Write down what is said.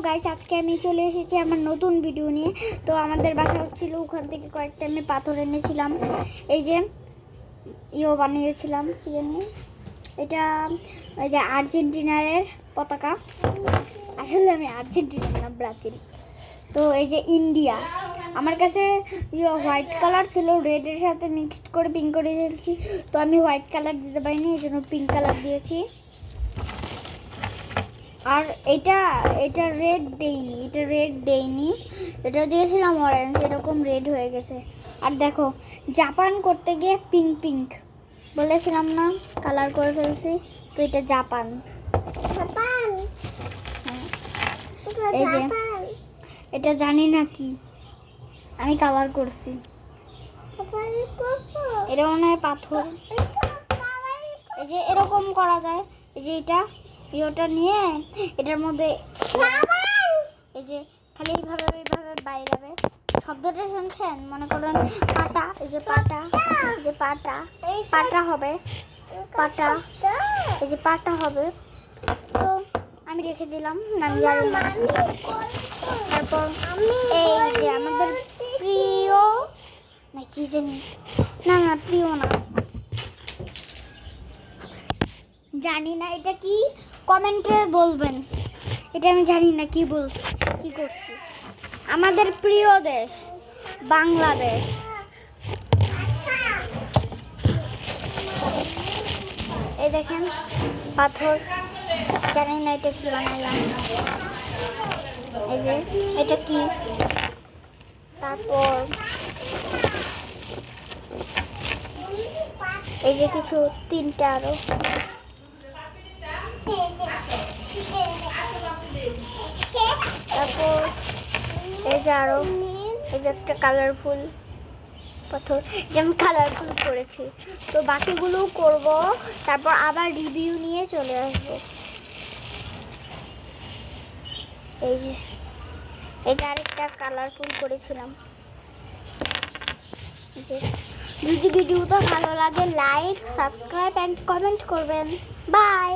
Guys, আজকে আমি চলে এসেছি আমার নতুন ভিডিও নিয়ে। তো আমাদের বাসা হচ্ছিল, ওখান থেকে কয়েকটা আমি পাথর এনেছিলাম। এই যে বানিয়েছিলাম, কি জানি এটা, এই যে আর্জেন্টিনার পতাকা। আসলে আমি আর্জেন্টিনা না, ব্রাজিল। তো এই যে ইন্ডিয়া, আমার কাছে হোয়াইট কালার ছিল, রেডের সাথে মিক্সড করে পিঙ্ক করে দিয়েছি। তো আমি হোয়াইট কালার দিতে পারিনি, এই জন্য পিঙ্ক কালার দিয়েছি। আর এটা রেড দেইনি, এটা দিয়েছিলাম অরেঞ্জ, এরকম রেড হয়ে গেছে। আর দেখো, জাপান করতে গিয়ে পিঙ্ক বলেছিলাম না, কালার করে ফেলছি। তো এটা জাপান। এই যে এটা জানি না কি, আমি কালার করছি। এটা মনে হয় পাথর। এই যে এরকম করা যায়। এই যে ওটা নিয়ে এটার মধ্যে এই যে খালি এইভাবে বাইরাবে। শব্দটা শুনছেন? মনে করেন পাটা, এই যে পাটা হবে, এই যে পাটা হবে। তো আমি রেখে দিলাম, আমি জানি না। তারপর এই যে আমাদের প্রিয় না কি জানি, না প্রিয় না, জানি না এটা কি, কমেন্টে বলবেন। এটা আমি জানি না কি করছি। আমাদের প্রিয় দেশ বাংলাদেশ। এই দেখেন পাথর, জানি না এটা কি বানালাম। এই যে এটা কি, তারপর এই যে কিছু তিনটা আরো, তারপর এই যে আরো, এই যে একটা কালারফুল পাথর, যে আমি কালারফুল করেছি। তো বাকিগুলো করব, তারপর আবার রিভিউ নিয়ে চলে আসবো। এই যে আরেকটা কালারফুল করেছিলাম। যদি ভিডিওটা ভালো লাগে, লাইক, সাবস্ক্রাইব এন্ড কমেন্ট করবেন। বাই।